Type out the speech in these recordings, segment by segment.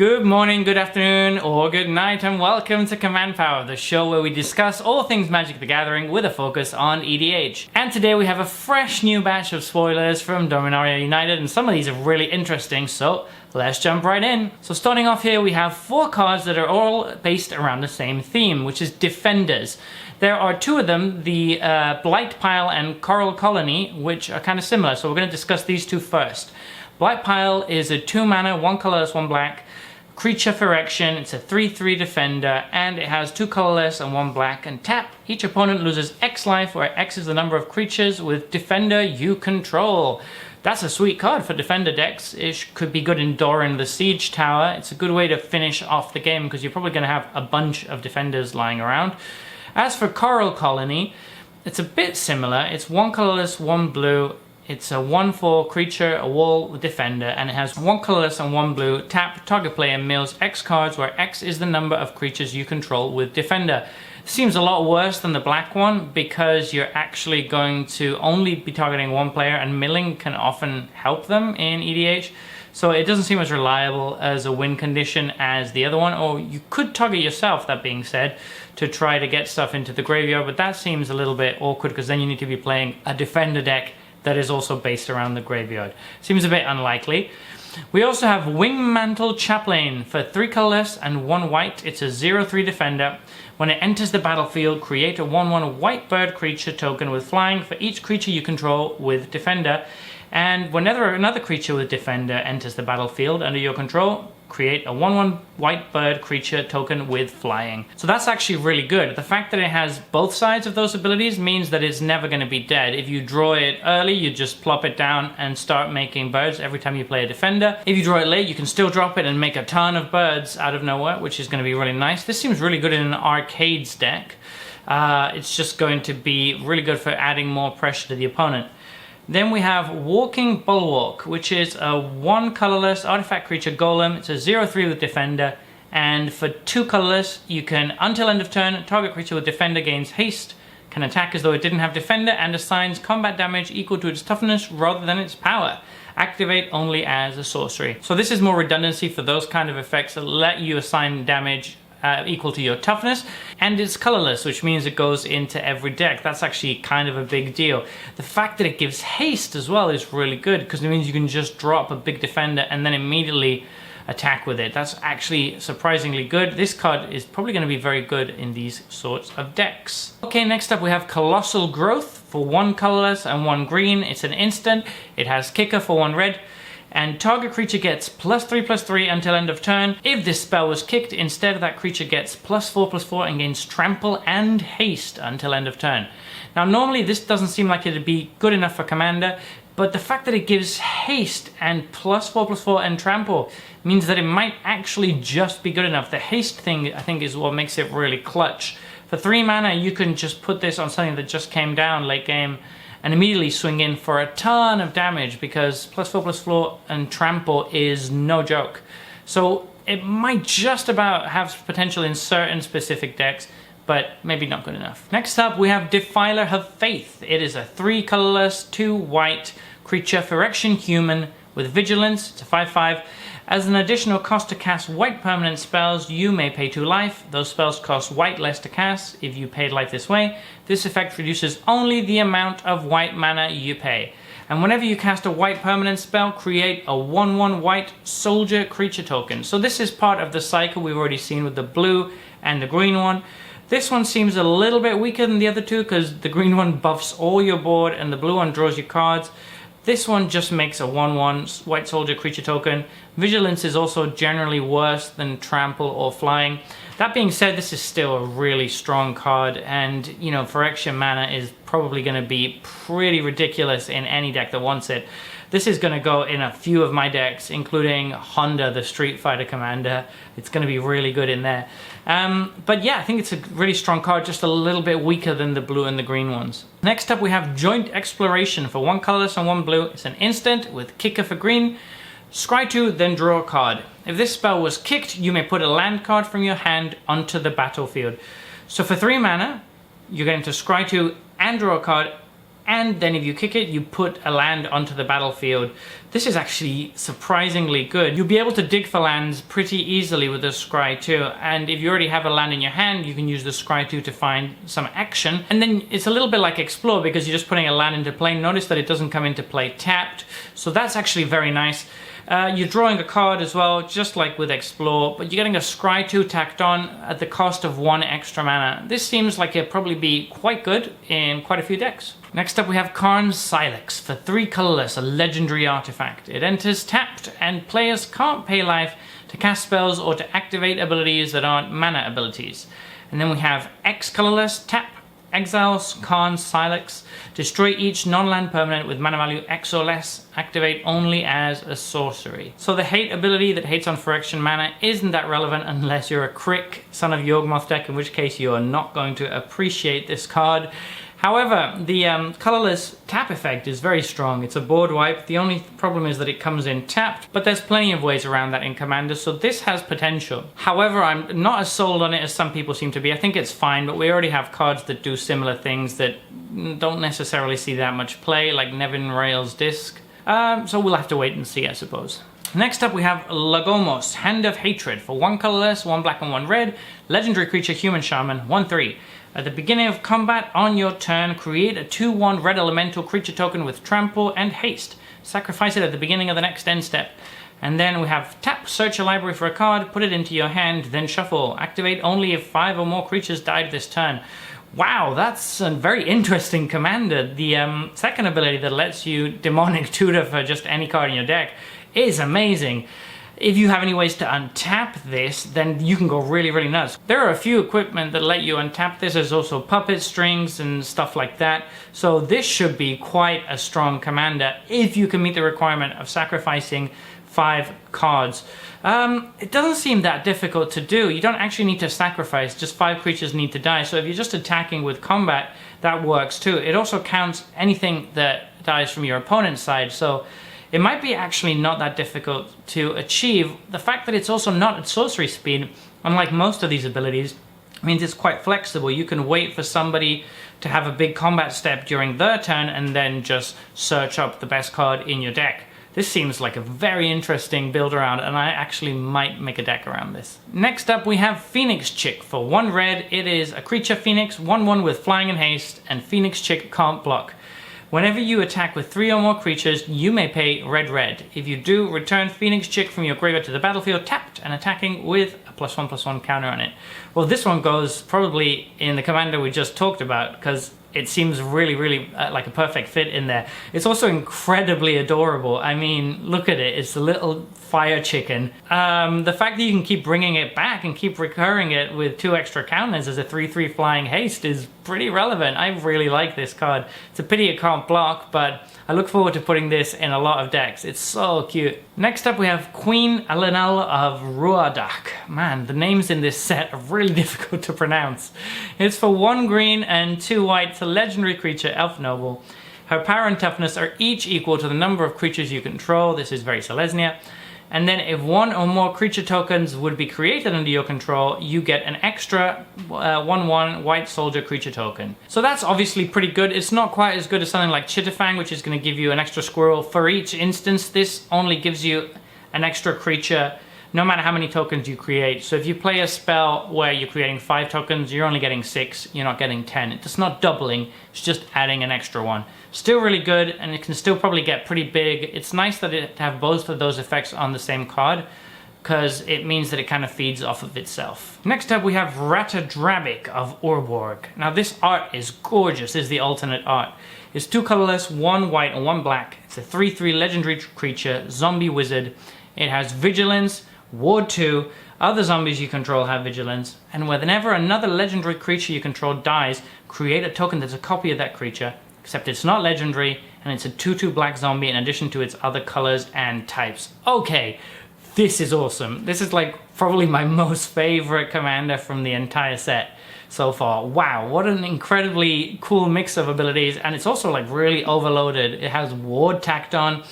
Good morning, good afternoon, or good night, and welcome to Command Power, the show where we discuss all things Magic the Gathering with a focus on EDH. And today we have a fresh new batch of spoilers from Dominaria United, and some of these are really interesting, so let's jump right in. So starting off here, we have 4 cards that are all based around the same theme, which is Defenders. There are 2 of them, the Blight Pile and Coral Colony, which are kind of similar, so we're going to discuss these 2 first. Blight Pile is a 2 mana, 1 colorless, 1 black, creature for action. It's a 3/3 defender, and it has 2 colorless and 1 black, and tap. Each opponent loses X life, where X is the number of creatures with defender you control. That's a sweet card for defender decks. It could be good in Doran the Siege Tower. It's a good way to finish off the game because you're probably going to have a bunch of defenders lying around. As for Coral Colony, it's a bit similar. It's 1 colorless, 1 blue. It's a 1/4 creature, a wall with defender, and it has 1 colorless and 1 blue. Tap, target player mills X cards, where X is the number of creatures you control with defender. Seems a lot worse than the black one because you're actually going to only be targeting 1 player, and milling can often help them in EDH. So it doesn't seem as reliable as a win condition as the other one, or you could target yourself, that being said, to try to get stuff into the graveyard, but that seems a little bit awkward because then you need to be playing a defender deck that is also based around the graveyard. Seems a bit unlikely. We also have Wingmantle Chaplain for 3 colorless and 1 white. It's a 0/3 defender. When it enters the battlefield, create a 1/1 white bird creature token with flying for each creature you control with defender. And whenever another creature with defender enters the battlefield under your control, create a 1/1 white bird creature token with flying. So that's actually really good. The fact that it has both sides of those abilities means that it's never going to be dead. If you draw it early, you just plop it down and start making birds every time you play a defender. If you draw it late, you can still drop it and make a ton of birds out of nowhere, which is going to be really nice. This seems really good in an arcades deck. It's just going to be really good for adding more pressure to the opponent. Then we have Walking Bulwark, which is a 1 colorless artifact creature golem. It's a 0/3 with defender, and for 2 colorless, you can, until end of turn, target creature with defender gains haste, can attack as though it didn't have defender, and assigns combat damage equal to its toughness rather than its power. Activate only as a sorcery. So this is more redundancy for those kind of effects that let you assign damage equal to your toughness, and it's colorless, which means it goes into every deck. That's actually kind of a big deal. The fact that it gives haste as well is really good because it means you can just drop a big defender and then immediately attack with it. That's actually surprisingly good. This card is probably going to be very good in these sorts of decks. Okay, next up we have Colossal Growth for 1 colorless and 1 green. It's an instant. It has kicker for 1 red. And target creature gets +3/+3 until end of turn. If this spell was kicked, instead that creature gets +4/+4 and gains trample and haste until end of turn. Now normally this doesn't seem like it'd be good enough for commander, but the fact that it gives haste and +4/+4 and trample means that it might actually just be good enough. The haste thing, I think, is what makes it really clutch. For 3 mana, you can just put this on something that just came down late game and immediately swing in for a ton of damage because +4/+4 and trample is no joke. So it might just about have potential in certain specific decks, but maybe not good enough. Next up, we have Defiler of Faith. It is a 3 colorless, 2 white creature for action human with vigilance. It's a 5/5. As an additional cost to cast white permanent spells, you may pay 2 life. Those spells cost white less to cast if you paid life this way. This effect reduces only the amount of white mana you pay. And whenever you cast a white permanent spell, create a 1/1 white soldier creature token. So this is part of the cycle we've already seen with the blue and the green one. This one seems a little bit weaker than the other 2 because the green one buffs all your board and the blue one draws your cards. This one just makes a 1/1 white soldier creature token. Vigilance is also generally worse than trample or flying. That being said, this is still a really strong card, and you know, for extra mana is probably going to be pretty ridiculous in any deck that wants it. This is going to go in a few of my decks, including Honda, the Street Fighter commander. It's going to be really good in there. But yeah, I think it's a really strong card, just a little bit weaker than the blue and the green ones. Next up, we have Joint Exploration for 1 colorless and 1 blue. It's an instant with kicker for green. Scry 2, then draw a card. If this spell was kicked, you may put a land card from your hand onto the battlefield. So for 3 mana, you're going to scry 2 and draw a card and then if you kick it, you put a land onto the battlefield. This is actually surprisingly good. You'll be able to dig for lands pretty easily with the Scry 2, and if you already have a land in your hand, you can use the Scry 2 to find some action. And then it's a little bit like Explore, because you're just putting a land into play. Notice that it doesn't come into play tapped, so that's actually very nice. You're drawing a card as well, just like with Explore, but you're getting a Scry 2 tacked on at the cost of 1 extra mana. This seems like it'd probably be quite good in quite a few decks. Next up we have Karn's Sylex for 3 colorless, a legendary artifact. It enters tapped, and players can't pay life to cast spells or to activate abilities that aren't mana abilities. And then we have X colorless, tap, exiles Karn's Sylex. Destroy each non-land permanent with mana value X or less. Activate only as a sorcery. So the hate ability that hates on Phyrexian mana isn't that relevant unless you're a Crick Son of Yawgmoth deck, in which case you are not going to appreciate this card. However, the colorless tap effect is very strong. It's a board wipe. The only problem is that it comes in tapped, but there's plenty of ways around that in Commander, so this has potential. However, I'm not as sold on it as some people seem to be. I think it's fine, but we already have cards that do similar things that don't necessarily see that much play, like Nevin Rail's Disc. So we'll have to wait and see, I suppose. Next up we have Lagomos, Hand of Hatred for 1 colorless, 1 black and 1 red, legendary creature, human shaman, 1/3. At the beginning of combat on your turn, create a 2/1 red elemental creature token with trample and haste. Sacrifice it at the beginning of the next end step. And then we have tap, search your library for a card, put it into your hand, then shuffle. Activate only if 5 or more creatures died this turn. Wow, that's a very interesting commander. The second ability that lets you demonic tutor for just any card in your deck is amazing. If you have any ways to untap this, then you can go really, really nuts. There are a few equipment that let you untap this. There's also puppet strings and stuff like that. So this should be quite a strong commander if you can meet the requirement of sacrificing 5 cards. It doesn't seem that difficult to do. You don't actually need to sacrifice, just 5 creatures need to die. So if you're just attacking with combat, that works too. It also counts anything that dies from your opponent's side. So it might be actually not that difficult to achieve. The fact that it's also not at sorcery speed, unlike most of these abilities, means it's quite flexible. You can wait for somebody to have a big combat step during their turn and then just search up the best card in your deck. This seems like a very interesting build around, and I actually might make a deck around this. Next up we have Phoenix Chick for 1 red. It is a creature Phoenix, 1/1 with flying and haste, and Phoenix Chick can't block. Whenever you attack with 3 or more creatures, you may pay red. If you do, return Phoenix Chick from your graveyard to the battlefield tapped and attacking with a +1/+1 counter on it. Well, this one goes probably in the commander we just talked about, because it seems really like a perfect fit in there. It's also incredibly adorable. I mean, look at it. It's a little fire chicken. The fact that you can keep bringing it back and keep recurring it with 2 extra counters as a 3/3 flying haste is pretty relevant. I really like this card. It's a pity it can't block, but I look forward to putting this in a lot of decks. It's so cute. Next up we have Queen Elena of Ruadak. Man, the names in this set are really difficult to pronounce. It's for 1 green and 2 white. It's a legendary creature, Elf Noble. Her power and toughness are each equal to the number of creatures you control. This is very Selesnya. And then if 1 or more creature tokens would be created under your control, you get an extra 1/1 white soldier creature token. So that's obviously pretty good. It's not quite as good as something like Chitterfang, which is going to give you an extra squirrel for each instance. This only gives you an extra creature no matter how many tokens you create. So if you play a spell where you're creating 5 tokens, you're only getting 6, you're not getting 10. It's not doubling, it's just adding an extra one. Still really good, and it can still probably get pretty big. It's nice that it have both of those effects on the same card, because it means that it kind of feeds off of itself. Next up we have Rata Drabik of Urborg. Now this art is gorgeous. This is the alternate art. It's 2 colorless, 1 white and 1 black. It's a 3/3 legendary creature, zombie wizard. It has vigilance, ward 2, other zombies you control have vigilance, and whenever another legendary creature you control dies, create a token that's a copy of that creature, except it's not legendary, and it's a 2/2 black zombie in addition to its other colors and types. Okay, this is awesome. This is like probably my most favorite commander from the entire set so far. Wow, what an incredibly cool mix of abilities, and it's also like really overloaded. It has ward tacked on,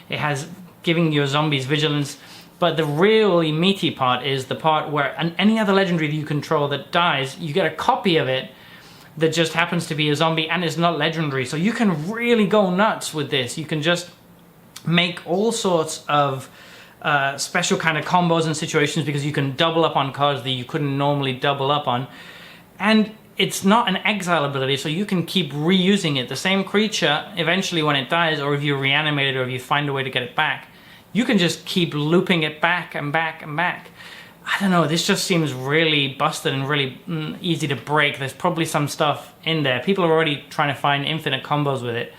it has giving your zombies vigilance, but the really meaty part is the part where any other legendary that you control that dies, you get a copy of it that just happens to be a zombie and is not legendary. So you can really go nuts with this. You can just make all sorts of special kind of combos and situations because you can double up on cards that you couldn't normally double up on. And it's not an exile ability, so you can keep reusing it. The same creature, eventually when it dies, or if you reanimate it, or if you find a way to get it back, you can just keep looping it back and back and back. I don't know, this just seems really busted and really easy to break. There's probably some stuff in there. People are already trying to find infinite combos with it.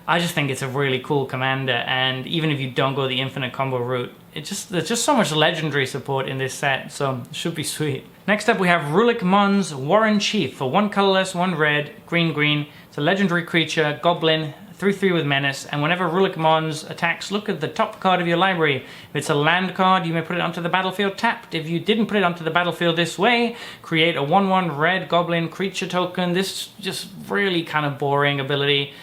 I just think it's a really cool commander, and even if you don't go the infinite combo route, there's just so much legendary support in this set, so it should be sweet. Next up we have Rulik Mon's Warren Chief for 1 colorless, 1 red, green. It's a legendary creature, goblin, 3/3 with menace, and whenever Rulik Mons attacks, look at the top card of your library. If it's a land card, you may put it onto the battlefield tapped. If you didn't put it onto the battlefield this way, create a 1/1 red goblin creature token. This just really kind of boring ability.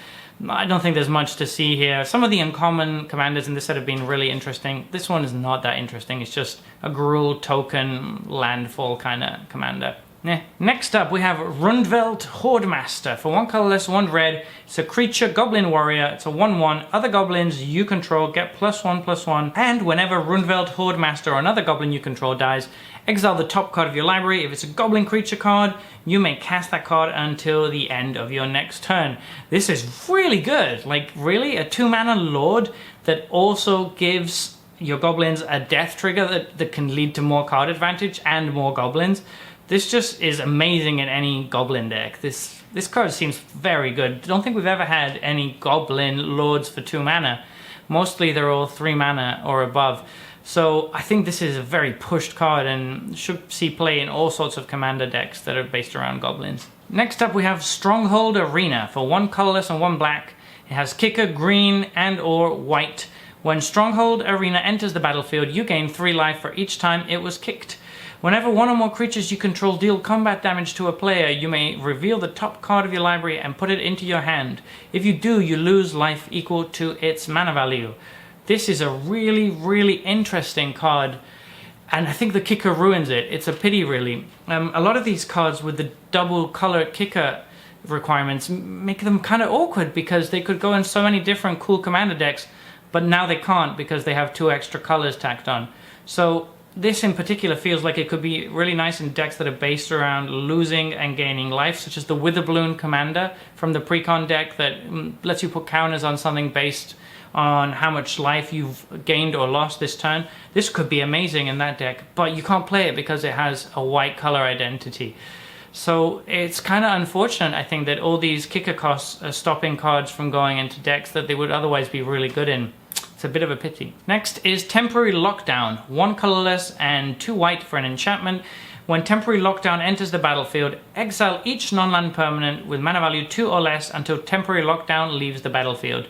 I don't think there's much to see here. Some of the uncommon commanders in this set have been really interesting. This one is not that interesting. It's just a gruel token landfall kind of commander. Yeah. Next up we have Runvelt Hoardmaster for 1 colorless, 1 red. It's a creature goblin warrior. It's a 1/1. Other goblins you control get +1/+1. And whenever Runvelt Hoardmaster or another goblin you control dies, exile the top card of your library. If it's a goblin creature card, you may cast that card until the end of your next turn. This is really good. Like, really? A 2-mana lord that also gives your goblins a death trigger that can lead to more card advantage and more goblins. This just is amazing in any goblin deck. This card seems very good. I don't think we've ever had any goblin lords for 2 mana. Mostly they're all 3 mana or above. So I think this is a very pushed card and should see play in all sorts of commander decks that are based around goblins. Next up we have Stronghold Arena for 1 colorless and 1 black. It has kicker, green and or white. When Stronghold Arena enters the battlefield, you gain 3 life for each time it was kicked. Whenever 1 or more creatures you control deal combat damage to a player, you may reveal the top card of your library and put it into your hand. If you do, you lose life equal to its mana value. This is a really, really interesting card, and I think the kicker ruins it. It's a pity, really. A lot of these cards with the double color kicker requirements make them kind of awkward because they could go in so many different cool commander decks, but now they can't because they have 2 extra colors tacked on. So this in particular feels like it could be really nice in decks that are based around losing and gaining life, such as the Witherbloom Commander from the Precon deck that lets you put counters on something based on how much life you've gained or lost this turn. This could be amazing in that deck, but you can't play it because it has a white color identity. So it's kind of unfortunate, I think, that all these kicker costs are stopping cards from going into decks that they would otherwise be really good in. It's a bit of a pity. Next is Temporary Lockdown. 1 colorless and 2 white for an enchantment. When Temporary Lockdown enters the battlefield, exile each non-land permanent with mana value 2 or less until Temporary Lockdown leaves the battlefield.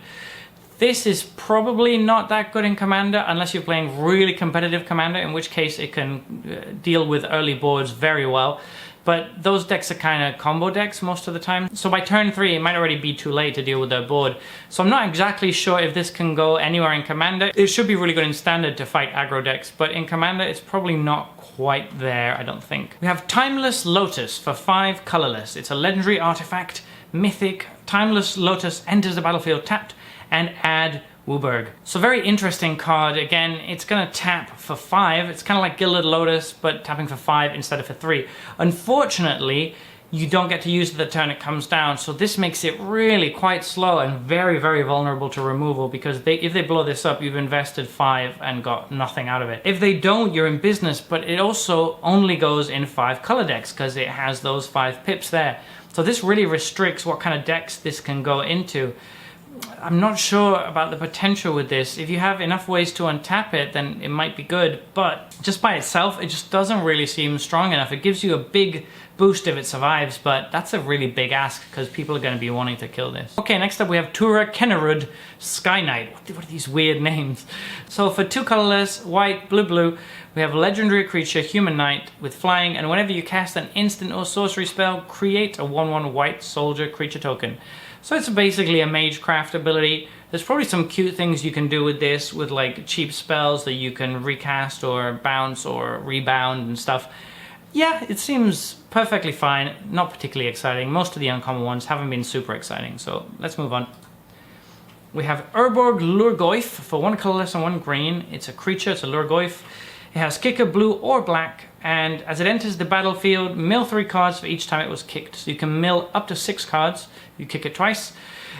This is probably not that good in Commander unless you're playing really competitive Commander, in which case it can deal with early boards very well. But those decks are kind of combo decks most of the time. So by turn 3, it might already be too late to deal with their board. So I'm not exactly sure if this can go anywhere in Commander. It should be really good in Standard to fight aggro decks, but in Commander it's probably not quite there, I don't think. We have Timeless Lotus for 5 colorless. It's a legendary artifact, mythic. Timeless Lotus enters the battlefield tapped and add Wooburg. So very interesting card. Again, it's going to tap for 5. It's kind of like Gilded Lotus, but tapping for 5 instead of for 3. Unfortunately, you don't get to use it the turn it comes down, so this makes it really quite slow and very, very vulnerable to removal, because if they blow this up, you've invested 5 and got nothing out of it. If they don't, you're in business, but it also only goes in 5 color decks because it has those 5 pips there. So this really restricts what kind of decks this can go into. I'm not sure about the potential with this. If you have enough ways to untap it, then it might be good, but just by itself, it just doesn't really seem strong enough. It gives you a big boost if it survives, but that's a really big ask because people are going to be wanting to kill this. Okay, next up we have Tutor Kennerud Sky Knight. What are these weird names? So for 2 colorless, white, blue, we have a legendary creature, Human Knight, with flying, and whenever you cast an instant or sorcery spell, create a 1/1 white soldier creature token. So it's basically a magecraft ability. There's probably some cute things you can do with this, with like cheap spells that you can recast or bounce or rebound and stuff. Yeah, it seems perfectly fine, not particularly exciting. Most of the uncommon ones haven't been super exciting, so let's move on. We have Urborglurgoif for 1 colorless and 1 green. It's a creature, it's a Lurgoif. It has kicker blue or black, and as it enters the battlefield, mill 3 cards for each time it was kicked. So you can mill up to 6 cards, you kick it twice.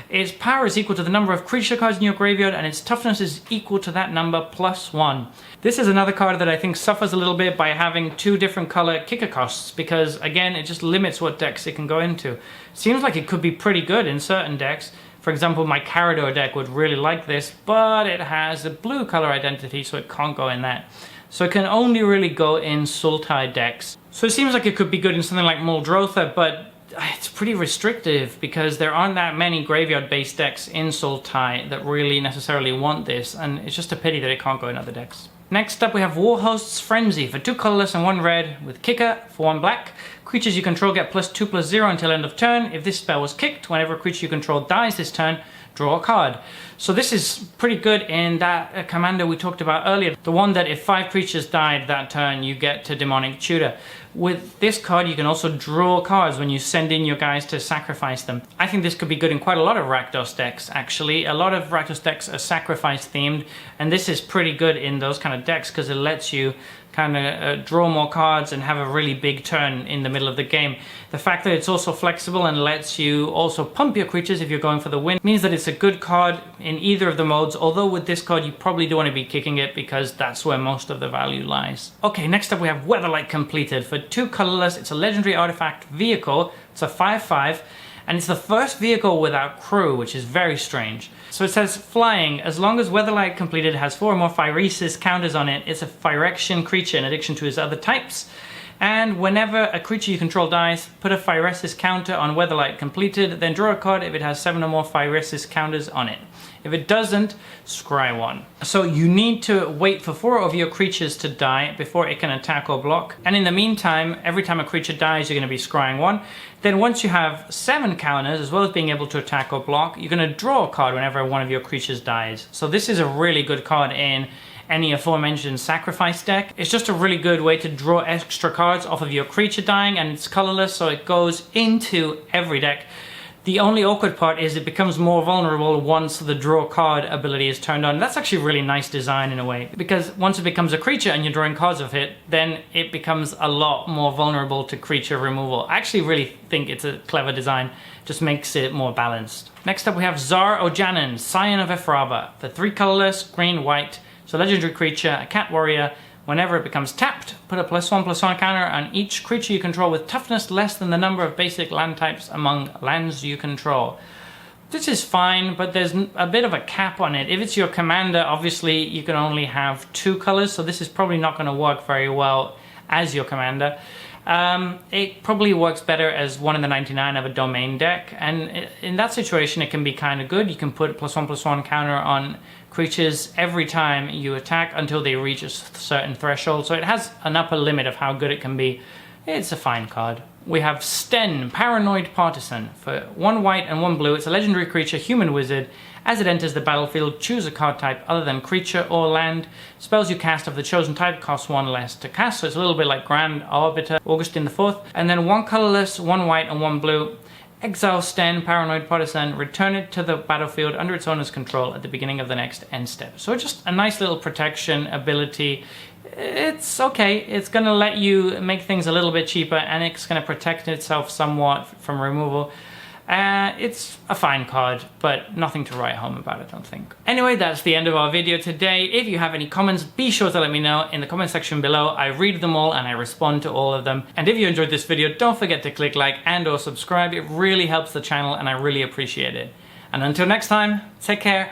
Its power is equal to the number of creature cards in your graveyard, and its toughness is equal to that number plus 1. This is another card that I think suffers a little bit by having 2 different color kicker costs, because again, it just limits what decks it can go into. Seems like it could be pretty good in certain decks. For example, my Carador deck would really like this, but it has a blue color identity, so it can't go in that. So it can only really go in Sultai decks. So it seems like it could be good in something like Muldrotha, but it's pretty restrictive because there aren't that many graveyard-based decks in Sultai that really necessarily want this, and it's just a pity that it can't go in other decks. Next up we have Warhost's Frenzy for 2 colorless and 1 red with kicker for 1 black. Creatures you control get +2/+0 until end of turn. If this spell was kicked, whenever a creature you control dies this turn, draw a card. So this is pretty good in that commander we talked about earlier. The one that if 5 creatures died that turn, you get to Demonic Tutor. With this card, you can also draw cards when you send in your guys to sacrifice them. I think this could be good in quite a lot of Rakdos decks, actually. A lot of Rakdos decks are sacrifice themed, and this is pretty good in those kind of decks because it lets you kind of draw more cards and have a really big turn in the middle of the game. The fact that it's also flexible and lets you also pump your creatures if you're going for the win means that it's a good card in either of the modes, although with this card you probably don't want to be kicking it because that's where most of the value lies. Okay, next up we have Weatherlight Completed. For 2 colorless, it's a legendary artifact vehicle. It's a 5/5. And it's the first vehicle without crew, which is very strange. So it says flying, as long as Weatherlight Completed has 4 or more Phyresis counters on it, it's a Phyrexian creature in addition to its other types. And whenever a creature you control dies, put a Phyresis counter on Weatherlight Completed, then draw a card if it has 7 or more Phyresis counters on it. If it doesn't, scry 1. So you need to wait for 4 of your creatures to die before it can attack or block. And in the meantime, every time a creature dies, you're going to be scrying 1. Then once you have 7 counters, as well as being able to attack or block, you're going to draw a card whenever one of your creatures dies. So this is a really good card in any aforementioned sacrifice deck. It's just a really good way to draw extra cards off of your creature dying, and it's colorless, so it goes into every deck. The only awkward part is it becomes more vulnerable once the draw card ability is turned on. That's actually a really nice design in a way, because once it becomes a creature and you're drawing cards of it, then it becomes a lot more vulnerable to creature removal. I actually really think it's a clever design, just makes it more balanced. Next up we have Zara Ojanen, Scion of Efraba. For 3 colorless, green, white. It's a legendary creature, a cat warrior. Whenever it becomes tapped, put a +1/+1 counter on each creature you control with toughness less than the number of basic land types among lands you control. This is fine, but there's a bit of a cap on it. If it's your commander, obviously you can only have 2 colors, so this is probably not going to work very well as your commander. It probably works better as 1 in the 99 of a domain deck, and in that situation it can be kind of good. You can put +1/+1 counter on creatures every time you attack until they reach a certain threshold, so it has an upper limit of how good it can be. It's a fine card. We have Sten, Paranoid Partisan. For 1 white and 1 blue, it's a legendary creature, human wizard. As it enters the battlefield, choose a card type other than creature or land. Spells you cast of the chosen type cost 1 less to cast, so it's a little bit like Grand Arbiter, Augustine IV. And then 1 colorless, 1 white and 1 blue. Exile Sten, Paranoid Partisan, return it to the battlefield under its owner's control at the beginning of the next end step. So just a nice little protection ability. It's okay, it's going to let you make things a little bit cheaper, and it's going to protect itself somewhat from removal. It's a fine card, but nothing to write home about, I don't think. Anyway, that's the end of our video today. If you have any comments, be sure to let me know in the comment section below. I read them all and I respond to all of them. And if you enjoyed this video, don't forget to click like and or subscribe. It really helps the channel and I really appreciate it. And until next time, take care.